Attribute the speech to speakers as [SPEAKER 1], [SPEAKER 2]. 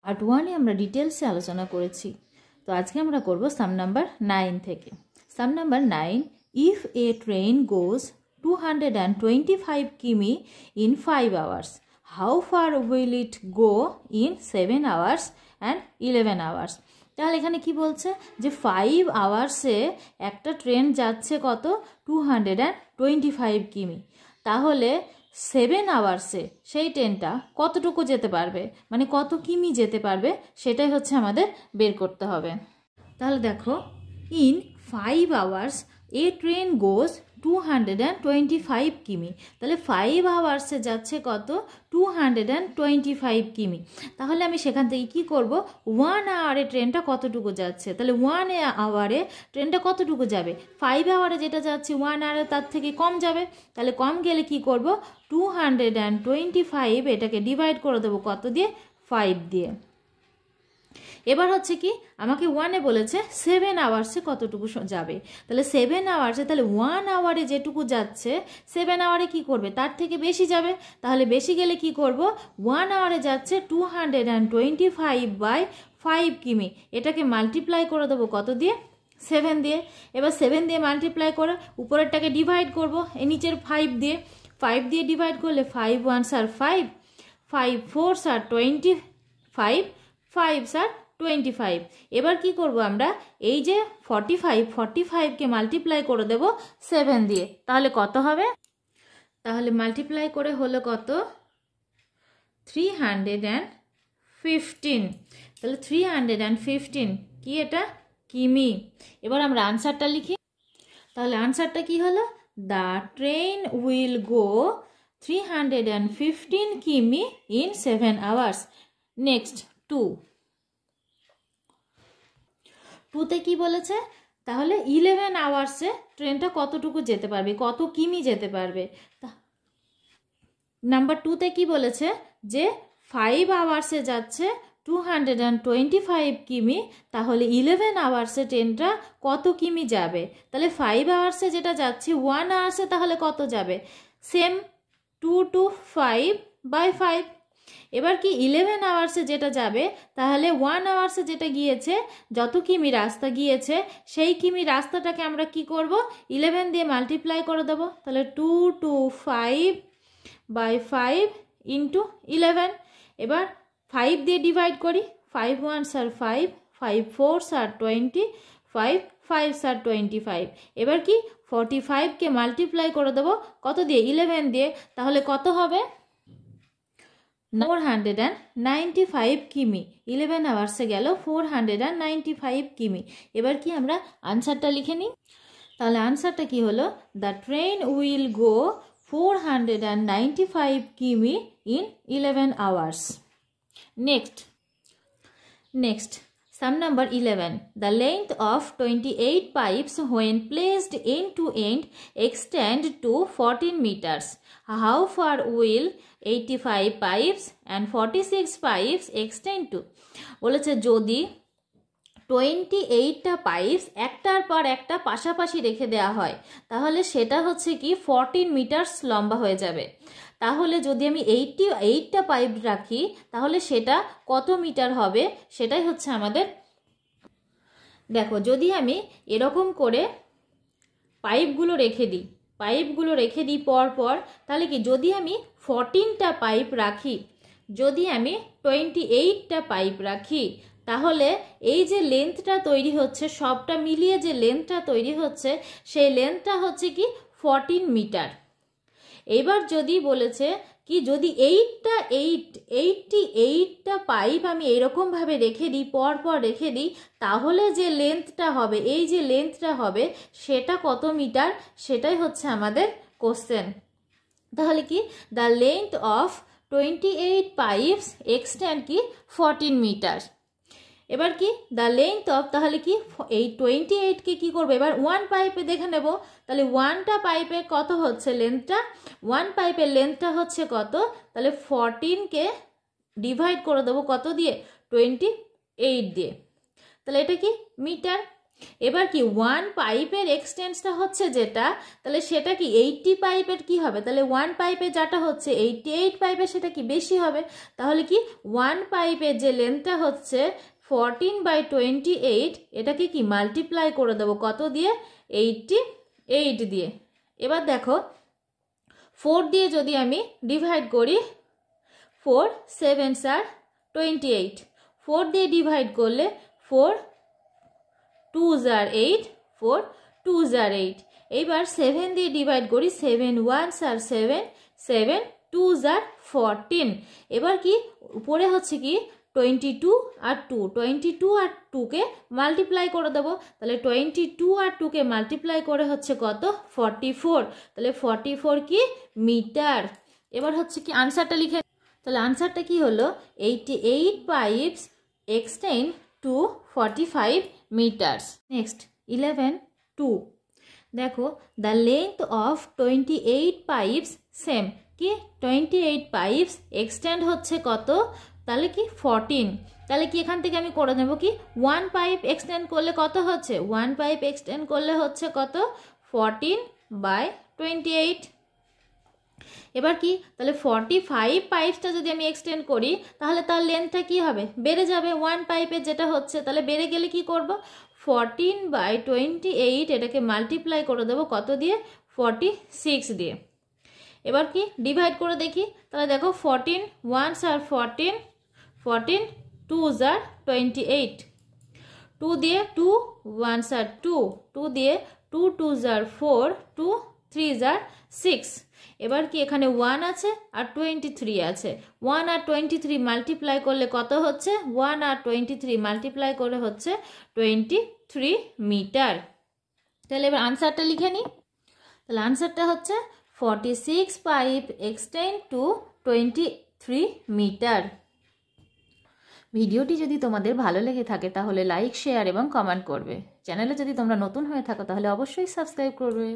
[SPEAKER 1] Part 1-এ আমরা ডিটেলসে আলোচনা করেছি। তো আজকে আমরা করব সাম নাম্বার 9 থেকে। সাম নাম্বার 9, ইফ এ ট্রেন গোজ 225 কিমি in 5 hours, how far will it go in 7 hours and 11 hours? তাহলে এখানে কি বলছে যে 5 আওয়ার্সে একটা ট্রেন যাচ্ছে কত 225 কিমি, তাহলে 7 আওয়ার্সে সেই ট্রেনটা কতটুকু যেতে পারবে, মানে কত কিমি যেতে পারবে, সেটাই হচ্ছে আমাদের বের করতে হবে। তাহলে দেখো, ইন 5 আওয়ার্স এ ট্রেন গোজ 225 কিমি, তাহলে 5 আওয়ার্সে যাচ্ছে কত 225 কিমি। তাহলে আমি সেখান থেকে কি করব, 1 আওয়ারে ট্রেনটা কতটুকু যাচ্ছে, তাহলে 1 আওয়ারে ট্রেনটা কতটুকু যাবে, 5 আওয়ারে যেটা যাচ্ছে 1 আওয়ারে তার থেকে কম যাবে। তাহলে কম গেলে কি করব, 225 এটাকে ডিভাইড করে দেবো কত দিয়ে, 5 দিয়ে। এবার হচ্ছে কি, আমাকে 1-এ বলেছে 7 আওয়ার্সে কতটুকু যাবে, তাহলে 7 আওয়ার্সে, তাহলে 1 আওয়ারে যেটুকু যাচ্ছে 7 আওয়ারে কি করবে, তার থেকে বেশি যাবে। তাহলে বেশি গেলে কি করব, 1 আওয়ারে যাচ্ছে 225/5 কিমি, এটাকে মাল্টিপ্লাই করে দেবো কত দিয়ে, 7 দিয়ে। এবার 7 দিয়ে মাল্টিপ্লাই করে উপরেরটাকে ডিভাইড করব এই নিচের 5 দিয়ে। 5 দিয়ে ডিভাইড করলে 5 1s are 5, 5 4s are 25, 5s are 25। এবার কি করব আমরা, এই যে 45কে মাল্টিপ্লাই করে দেব 7 দিয়ে, তাহলে কত হবে, তাহলে মাল্টিপ্লাই করে হলো কত 315। তাহলে 315 কি, এটা কিমি। এবার আমরা আনসারটা লিখি। তাহলে আনসারটা কি হলো, দ্য ট্রেন উইল গো 315 কিমি ইন 7 আওয়ার্স। নেক্সট 2তে কি বলেছে, তাহলে 11 আওয়ার্সে ট্রেনটা কতটুকু যেতে পারবে, কত কিমি যেতে পারবে। নাম্বার 2তে কি বলেছে যে 5 আওয়ার্সে যাচ্ছে 225 কিমি, তাহলে 11 আওয়ার্সে ট্রেনটা কত কিমি যাবে। তাহলে 5 আওয়ার্সে যেটা যাচ্ছে 1 আওয়ার্সে তাহলে কত যাবে, সেম 2 to 5/5। এবার কি 11 আওয়ার্সে যেটা যাবে, তাহলে 1 আওয়ার্সে যেটা গিয়েছে, যত কিমি রাস্তা গিয়েছে সেই কিমি রাস্তাটাকে আমরা কি করব, 11 দিয়ে মাল্টিপ্লাই করে দেব। তাহলে 2 to 5/5 ইন্টু 11। এবার 5 দিয়ে ডিভাইড করি, 5 1s are 5, 5 4s are 25, 5s are 25। এবার কি 45কে মাল্টিপ্লাই করে দেবো কত দিয়ে, 11 দিয়ে, তাহলে কত হবে 495 কিমি। 11 আওয়ার্সে গেল 495 কিমি। এবার কি আমরা আনসারটা লিখে নিই। তাহলে আনসারটা কি হলো, দ্য ট্রেন উইল গো 495 কিমি in 11 hours. Next sum number 11, the length of 28 pipes when placed end to end extend to 14 meters. How far will 85 pipes and 46 pipes extend to? বলেছে যদি 28টা পাইপস একটার পর একটা পাশাপাশি রেখে দেওয়া হয়, তাহলে সেটা হচ্ছে কি 14 মিটার লম্বা হয়ে যাবে। তাহলে যদি আমি 88টা পাইপ রাখি, তাহলে সেটা কত মিটার হবে, সেটাই হচ্ছে আমাদের। দেখো, যদি আমি এরকম করে পাইপগুলো রেখে দিই পর পর, তাহলে কি যদি আমি 14টা পাইপ রাখি, যদি আমি 28টা পাইপ রাখি, তাহলে এই যে লেন্থটা তৈরি হচ্ছে, সবটা মিলিয়ে যে লেন্থটা তৈরি হচ্ছে, সেই লেন্থটা হচ্ছে কি 14 মিটার। এবার যদি বলেছে কি, যদি 88টা পাইপ আমি এইরকমভাবে রেখে দিই, পর রেখে দিই, তাহলে যে লেন্থটা হবে, এই যে লেন্থটা হবে, সেটা কত মিটার, সেটাই হচ্ছে আমাদের কোশ্চেন। তাহলে কি, the length of 28 pipes extend কি 14 মিটার। এবার কি, দ্য লেন্থ অফ, তাহলে কি এই 28কে কি করবো, এবার 1 পাইপে দেখে নেব। তাহলে 1টা পাইপে কত হচ্ছে লেন্থটা, 1 পাইপের লেন্থটা হচ্ছে কত, তাহলে 14কে ডিভাইড করে দেবো কত দিয়ে, 28 দিয়ে। তাহলে এটা কি মিটার। এবার কি 1 পাইপের এক্সটেন্সটা হচ্ছে যেটা, তাহলে সেটা কি 80 পাইপের কি হবে, তাহলে 1 পাইপে যেটা হচ্ছে 88 পাইপে সেটা কি বেশি হবে। তাহলে কি 1 পাইপের যে লেন্থটা হচ্ছে 14/28, এটাকে কি মাল্টিপ্লাই করে দেবো কত দিয়ে, 88 দিয়ে। এবার দেখো 4 দিয়ে যদি আমি ডিভাইড করি, 4 7s are 28, 4 দিয়ে ডিভাইড করলে 4 2s are 8, 4 2s are 8। এইবার 7 দিয়ে ডিভাইড করি, 7 1s are 7, 7 2s are 14। এবার কি উপরে হচ্ছে কি 22 আর 2, 22 আর 2কে মাল্টিপ্লাই করে দেবো, তাহলে 22 আর 2কে মাল্টিপ্লাই করে হচ্ছে কত 44, তাহলে 44 কি মিটার। এবার হচ্ছে কি আনসারটা লিখে, তাহলে আনসারটা কি হলো 88 pipes extend two 45 meters। Next 11(2) দেখো the length of 28 pipes same, কি 28 পাইপস এক্সটেন্ড হচ্ছে কত, তাহলে কি 14। তাহলে কি এখান থেকে আমি করে নেব কি 1 পাইপ এক্সটেন্ড করলে কত হচ্ছে, 1 পাইপ এক্সটেন্ড করলে হচ্ছে কত 14/28। এবার কি তাহলে 45 পাইপসটা যদি আমি এক্সটেন্ড করি তাহলে তার লেন্থটা কি হবে, বেড়ে যাবে 1 পাইপের যেটা হচ্ছে, তাহলে বেড়ে গেলে কি করব 14/28 এটাকে মাল্টিপ্লাই করে দেবো কত দিয়ে 46 দিয়ে। এবার কি ডিভাইড করে দেখি, তাহলে দেখো 14 1s are 14, 14 2s are 28, 2 দিয়ে 2 1s are 2, 2 দিয়ে 2 2s are 4, 2 3s are 6। এবার কি এখানে 1 আছে আর 23 আছে, 1 আর 23 মাল্টিপ্লাই করলে কত হচ্ছে, 1 আর 23 মাল্টিপ্লাই করে হচ্ছে 23 মিটার। তাহলে এবার আনসারটা লিখে নিই, তাহলে আনসারটা হচ্ছে 46 পাইপ এক্সটেন্ড টু 23 মিটার। ভিডিওটি যদি তোমাদের ভালো লেগে থাকে তাহলে লাইক শেয়ার এবং কমেন্ট করবে। চ্যানেলে যদি তোমরা নতুন হয়ে থাকো তাহলে অবশ্যই সাবস্ক্রাইব করবে।